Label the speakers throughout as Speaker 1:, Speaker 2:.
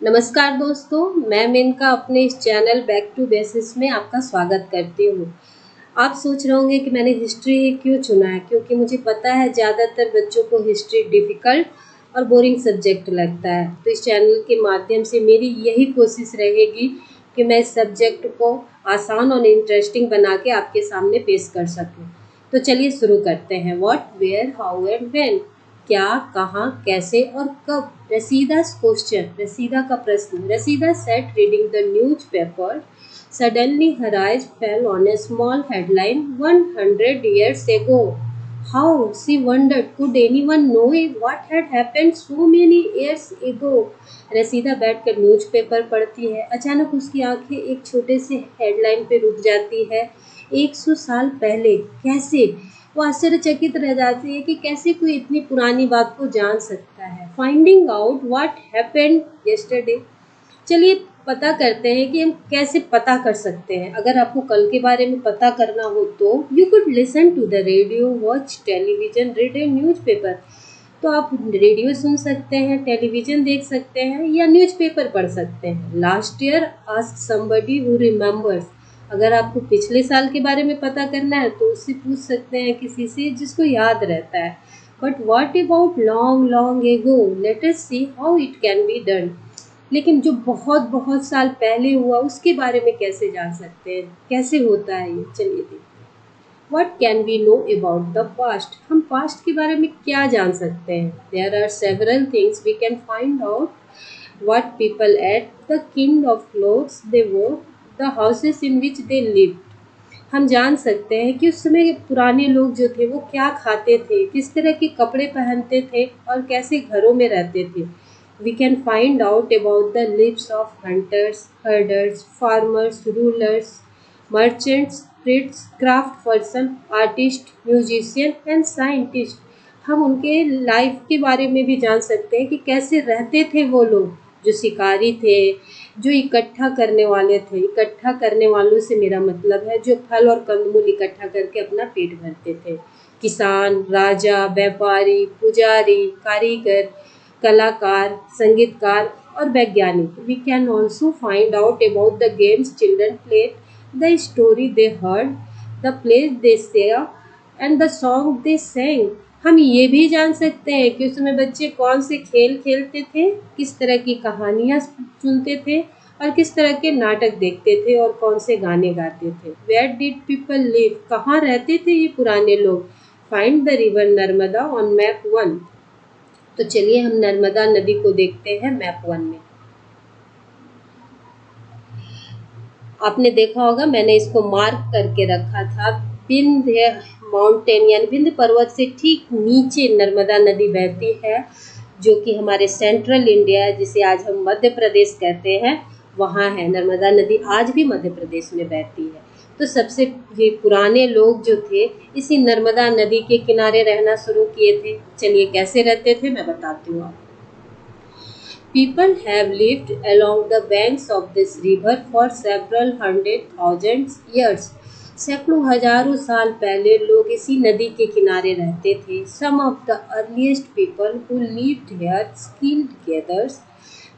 Speaker 1: नमस्कार दोस्तों, मैं मेनका अपने इस चैनल बैक टू बेसिक्स में आपका स्वागत करती हूँ। आप सोच रहे होंगे कि मैंने हिस्ट्री क्यों चुना है, क्योंकि मुझे पता है ज़्यादातर बच्चों को हिस्ट्री डिफ़िकल्ट और बोरिंग सब्जेक्ट लगता है। तो इस चैनल के माध्यम से मेरी यही कोशिश रहेगी कि मैं इस सब्जेक्ट को आसान और इंटरेस्टिंग बना के आपके सामने पेश कर सकूँ। तो चलिए शुरू करते हैं। What, where, how and when. क्या, कहाँ, कैसे और कब। रसीदा's क्वेश्चन, रसीदा का प्रश्न। रसीदा sat reading the newspaper. Suddenly her eyes fell on a small headline, 100 years ago. How, she wondered, could anyone know what had happened so many years ago? रसीदा बैठकर newspaper पढ़ती है। अचानक उसकी आंखें एक छोटे से हेडलाइन पे रुक जाती है। 100 साल पहले। कैसे? वो आश्चर्यचकित रह जाती है कि कैसे कोई इतनी पुरानी बात को जान सकता है। Finding out what happened yesterday. चलिए पता करते हैं कि हम कैसे पता कर सकते हैं। अगर आपको कल के बारे में पता करना हो तो you could listen to the radio, watch television, read a newspaper. तो आप रेडियो सुन सकते हैं, टेलीविजन देख सकते हैं या न्यूज़पेपर पढ़ सकते हैं। Last year ask somebody who remembers. अगर आपको पिछले साल के बारे में पता करना है तो उससे पूछ सकते हैं, किसी से जिसको याद रहता है। But what about long long ago, let us see how it can be done. लेकिन जो बहुत बहुत साल पहले हुआ उसके बारे में कैसे जान सकते हैं, कैसे होता है ये, चलिए देखते हैं। What can we know about the past? हम पास्ट के बारे में क्या जान सकते हैं? There are several things we can find out. What people ate, the kind of clothes they wore, the houses in which they lived. हम जान सकते हैं कि उस समय पुराने लोग जो थे वो क्या खाते थे, किस तरह के कपड़े पहनते थे और कैसे घरों में रहते थे। We can find out about the lives of hunters, herders, farmers, rulers, merchants, priests, craft person, artist, musician and scientist. हम उनके लाइफ के बारे में भी जान सकते हैं कि कैसे रहते थे वो लोग, जो शिकारी थे, जो इकट्ठा करने वाले थे। इकट्ठा करने वालों से मेरा मतलब है जो फल और कंदमूल इकट्ठा करके अपना पेट भरते थे। किसान, राजा, व्यापारी, पुजारी, कारीगर, कलाकार, संगीतकार और वैज्ञानिक। We can also find out about the games children played, the story they heard, the place they saw and the song they sang. हम ये भी जान सकते हैं कि उस समय बच्चे कौन से खेल खेलते थे, किस तरह की कहानियाँ सुनते थे और किस तरह के नाटक देखते थे और कौन से गाने गाते थे। Where did people live? कहाँ रहते थे ये पुराने लोग? Find the river Narmada on map 1. तो चलिए हम नर्मदा नदी को देखते हैं मैप 1 में। आपने देखा होगा मैंने इसको मार्क करके रखा था। विंध्य माउंटेन यानी विंध्य पर्वत से ठीक नीचे नर्मदा नदी बहती है, जो कि हमारे सेंट्रल इंडिया, जिसे आज हम मध्य प्रदेश कहते हैं, वहाँ है। नर्मदा नदी आज भी मध्य प्रदेश में बहती है। तो सबसे ये पुराने लोग जो थे इसी नर्मदा नदी के किनारे रहना शुरू किए थे। चलिए कैसे रहते थे मैं बताती हूँ आपको। People have lived along the banks of this river for several hundred thousand years. सैकड़ों हजारों साल पहले लोग इसी नदी के किनारे रहते थे। Some of the earliest people who lived here skilled gatherers,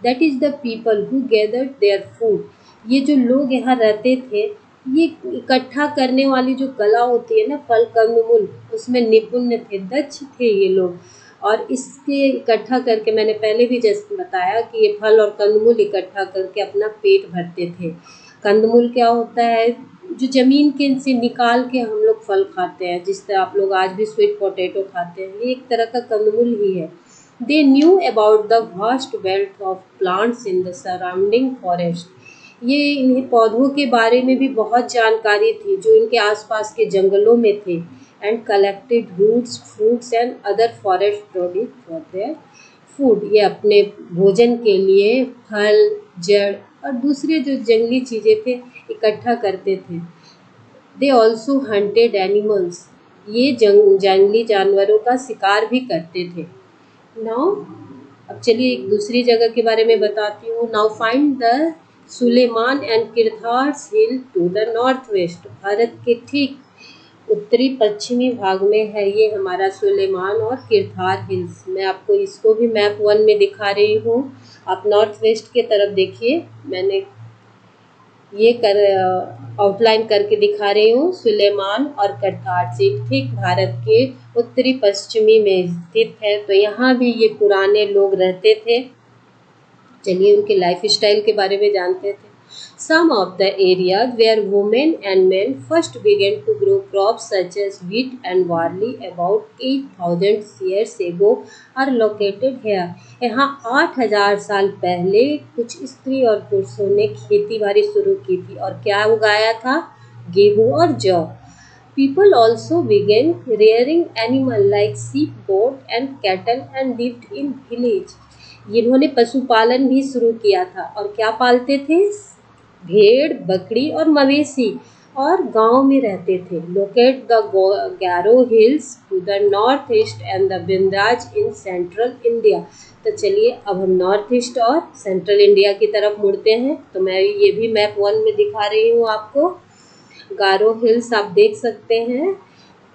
Speaker 1: that is the people who gathered their food. ये जो लोग यहाँ रहते थे, ये इकट्ठा करने वाली जो कला होती है ना, फल कंदमूल, उसमें निपुण थे, दक्ष थे ये लोग। और इसके इकट्ठा करके, मैंने पहले भी जैसे बताया कि ये फल और कंदमूल इकट्ठा करके अपना पेट भरते थे। कंदमूल क्या होता है? जो ज़मीन के से निकाल के हम लोग फल खाते हैं, जिस तरह आप लोग आज भी स्वीट पोटैटो खाते हैं, ये एक तरह का कंदमूल ही है। They knew about the vast belt of plants in the surrounding forest. ये इन्हें पौधों के बारे में भी बहुत जानकारी थी जो इनके आसपास के जंगलों में थे। And collected roots, fruits and other forest produce for their food. ये अपने भोजन के लिए फल, जड़ और दूसरे जो जंगली चीज़ें थे इकट्ठा करते थे। They also hunted animals. ये जंगली जानवरों का शिकार भी करते थे। Now, अब चलिए एक दूसरी जगह के बारे में बताती हूँ। Now find the Sulaiman and Kirthars hill to the north west. Bharat के ठीक उत्तरी पश्चिमी भाग में है ये हमारा सुलेमान और किरथार हिल्स। मैं आपको इसको भी मैप 1 में दिखा रही हूँ। आप नॉर्थ वेस्ट के तरफ देखिए, मैंने ये आउटलाइन करके दिखा रही हूँ। सुलेमान और करतार झील ठीक भारत के उत्तरी पश्चिमी में स्थित है। तो यहाँ भी ये पुराने लोग रहते थे। चलिए उनके लाइफ स्टाइल के बारे में जानते थे। Some of the areas where women and men first began to grow crops such as wheat and barley about 8,000 years ago are located here. यहाँ 8,000 साल पहले कुछ स्त्री और पुरुषों ने खेती बाड़ी शुरू की थी और क्या उगाया था? गेहूं और जौ। People also began rearing animals like sheep, goat and cattle and lived in village. इन्होंने पशुपालन भी शुरू किया था और क्या पालते थे? भेड़, बकरी और मवेशी, और गांव में रहते थे। Locate the Garo hills to the north east and the Vindhyas in central India. तो चलिए अब हम नॉर्थ ईस्ट और सेंट्रल इंडिया की तरफ मुड़ते हैं। तो मैं ये भी मैप 1 में दिखा रही हूँ आपको। गारो हिल्स आप देख सकते हैं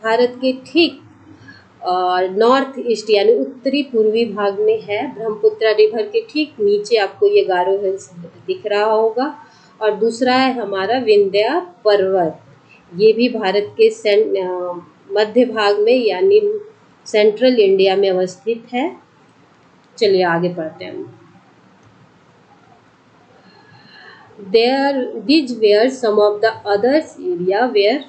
Speaker 1: भारत के ठीक नॉर्थ ईस्ट यानी उत्तरी पूर्वी भाग में है। ब्रह्मपुत्र रिवर के ठीक नीचे आपको ये गारो हिल्स दिख रहा होगा। और दूसरा है हमारा विंध्या पर्वत। ये भी भारत के मध्य भाग में यानी सेंट्रल इंडिया में अवस्थित है। चलिए आगे पढ़ते हैं। These were some of the other area where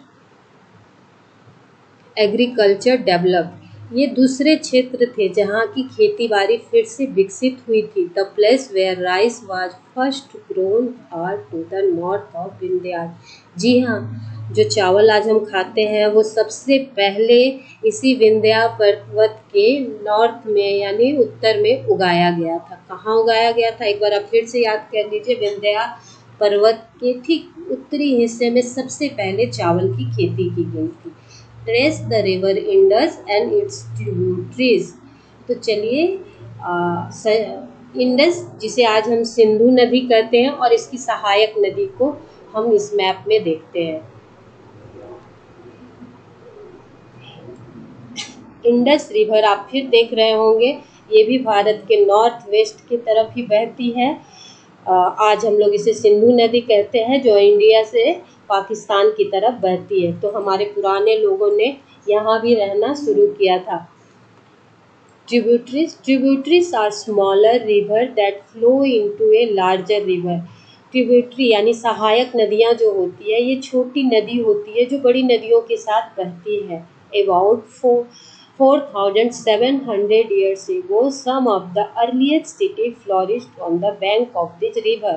Speaker 1: agriculture developed. ये दूसरे क्षेत्र थे जहाँ की खेती बाड़ी फिर से विकसित हुई थी। The place where rice was first grown are to the north of Vindhyas. जी हाँ, जो चावल आज हम खाते हैं वो सबसे पहले इसी विंध्या पर्वत के नॉर्थ में यानी उत्तर में उगाया गया था। कहाँ उगाया गया था एक बार आप फिर से याद कर लीजिए। विंध्या पर्वत के ठीक उत्तरी हिस्से में सबसे पहले चावल की खेती की गई थी। Trace the river Indus and it's tributaries. तो चलिए इंडस जिसे आज हम सिंधु नदी कहते हैं और इसकी सहायक नदी को हम इस मैप में देखते हैं। इंडस रिवर आप फिर देख रहे होंगे, ये भी भारत के नॉर्थ वेस्ट की तरफ ही बहती है। आज हम लोग इसे सिंधु नदी कहते हैं जो इंडिया से पाकिस्तान की तरफ बहती है। तो हमारे पुराने लोगों ने यहाँ भी रहना शुरू किया था। Tributaries are smaller river that flow into a larger river. Tributary यानी सहायक नदियाँ जो होती है, ये छोटी नदी होती है जो बड़ी नदियों के साथ बहती है। About 4,700 years ago, some of the earliest cities flourished on the bank of this river.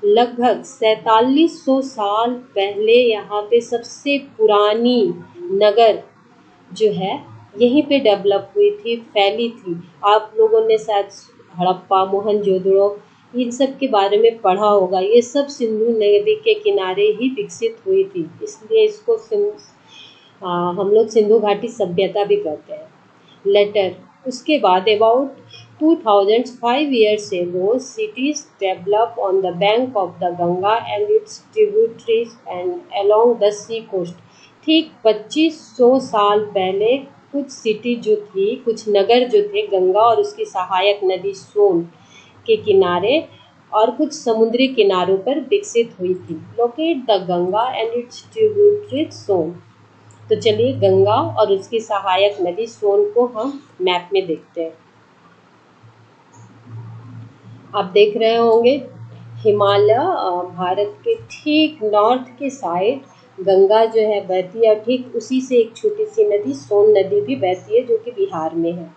Speaker 1: लगभग 4700 साल पहले यहाँ पे सबसे पुरानी नगर जो है यहीं पे डेवलप हुई थी, फैली थी। आप लोगों ने शायद हड़प्पा, मोहनजोदड़ो इन सब के बारे में पढ़ा होगा। ये सब सिंधु नदी के किनारे ही विकसित हुई थी, इसलिए इसको हम लोग सिंधु घाटी सभ्यता भी कहते हैं। लेटर उसके बाद about 2005 years ago, cities developed on the bank of the Ganga and its tributaries and along the sea coast. ठीक 2500 साल पहले कुछ सिटी जो थी, कुछ नगर जो थे गंगा और उसकी सहायक नदी सोन के किनारे और कुछ समुद्री किनारों पर विकसित हुई थी। Locate the Ganga and its tributary Son. तो चलिए गंगा और उसकी सहायक नदी सोन को हम मैप में देखते हैं। आप देख रहे होंगे हिमालय भारत के ठीक नॉर्थ के साइड गंगा जो है बहती है, ठीक उसी से एक छोटी सी नदी सोन नदी भी बहती है जो कि बिहार में है।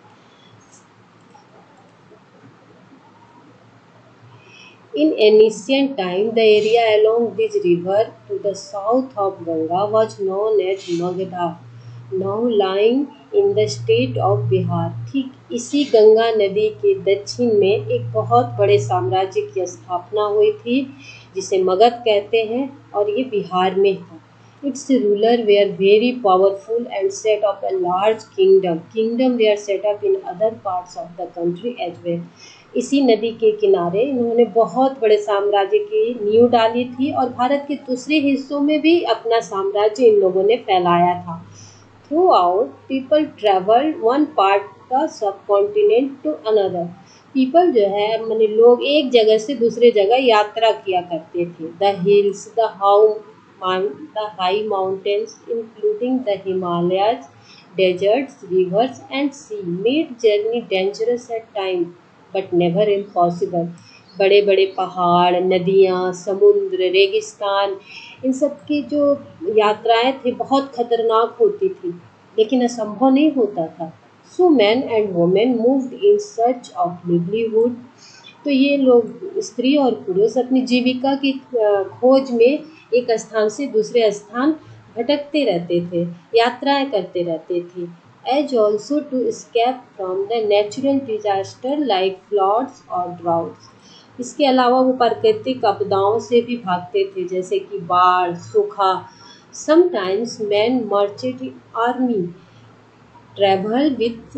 Speaker 1: In ancient time, the area along this river to the south of Ganga was known as Magadha, now lying in the state of Bihar. ठीक इसी गंगा नदी के दक्षिण में एक बहुत बड़े साम्राज्य की स्थापना हुई थी जिसे मगध कहते हैं और ये बिहार में था। Its ruler were very powerful and set up a large kingdom. Kingdom were set up in other parts of the country as well. इसी नदी के किनारे इन्होंने बहुत बड़े साम्राज्य की नींव डाली थी और भारत के दूसरे हिस्सों में भी अपना साम्राज्य इन लोगों ने फैलाया था। Throughout, people traveled one part का subcontinent to another. People जो है माने लोग एक जगह से दूसरे जगह यात्रा किया करते थे. The hills, the high mountains, including the Himalayas, deserts, rivers, and sea, made journey dangerous at times, but never impossible. बड़े बड़े पहाड़, नदियाँ, समुद्र, रेगिस्तान, इन सब की जो यात्राएं थी बहुत खतरनाक होती थी, लेकिन असंभव नहीं होता था. So man and women moved in search of livelihood. तो ये लोग स्त्री और पुरुष अपनी जीविका की खोज में एक स्थान से दूसरे स्थान भटकते रहते थे, यात्राएं करते रहते थे. As also to escape from the natural disaster like floods और ड्राउट्स. इसके अलावा वो प्राकृतिक आपदाओं से भी भागते थे, जैसे कि बाढ़, सूखा. Sometimes man merchant army travel with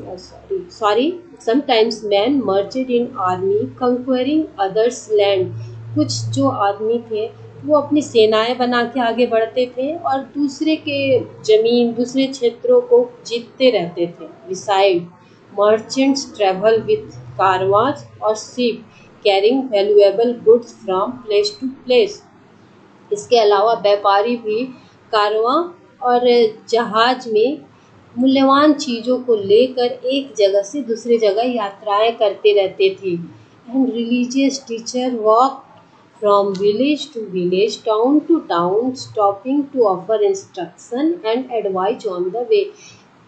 Speaker 1: sometimes men merged in army conquering others land. कुछ जो आदमी थे वो अपनी सेनाएं बना के आगे बढ़ते थे और दूसरे के जमीन, दूसरे क्षेत्रों को जीतते रहते थे. Beside, merchants travel with caravans or ship carrying valuable goods from place to place. इसके अलावा व्यापारी भी कारवां और जहाज में मूल्यवान चीज़ों को लेकर एक जगह से दूसरी जगह यात्राएं करते रहते थे. And religious teacher walk from village to village, town to town, stopping to offer instruction and advise on the way.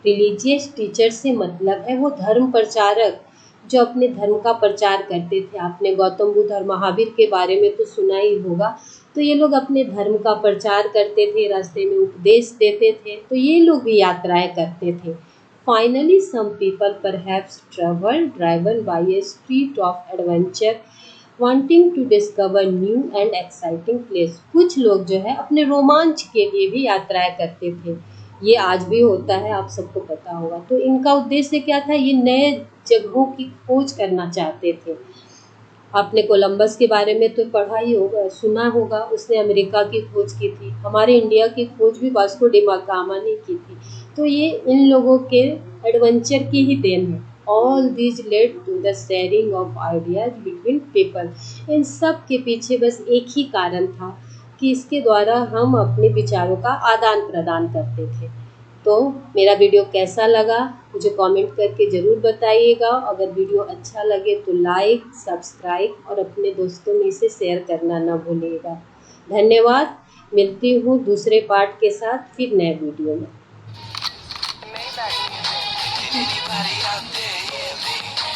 Speaker 1: Religious teacher से मतलब है वो धर्म प्रचारक जो अपने धर्म का प्रचार करते थे. आपने गौतम बुद्ध और महावीर के बारे में तो सुना ही होगा. तो ये लोग अपने धर्म का प्रचार करते थे, रास्ते में उपदेश देते थे. तो ये लोग भी यात्राएं करते थे. Finally some people perhaps travel driven by a spirit of adventure wanting to discover new and exciting place. कुछ लोग जो है अपने रोमांच के लिए भी यात्राएं करते थे. ये आज भी होता है, आप सबको पता होगा. तो इनका उद्देश्य क्या था? ये नए जगहों की खोज करना चाहते थे. आपने कोलंबस के बारे में तो पढ़ा ही होगा, सुना होगा. उसने अमेरिका की खोज की थी. हमारे इंडिया की खोज भी वास्को डी गामा ने की थी. तो ये इन लोगों के एडवेंचर की ही देन है. All these led to the sharing of ideas between people. इन सब के पीछे बस एक ही कारण था कि इसके द्वारा हम अपने विचारों का आदान प्रदान करते थे. तो मेरा वीडियो कैसा लगा मुझे कमेंट करके ज़रूर बताइएगा. अगर वीडियो अच्छा लगे तो लाइक, सब्सक्राइब और अपने दोस्तों में इसे शेयर करना ना भूलिएगा. धन्यवाद. मिलती हूँ दूसरे पार्ट के साथ फिर नए वीडियो में.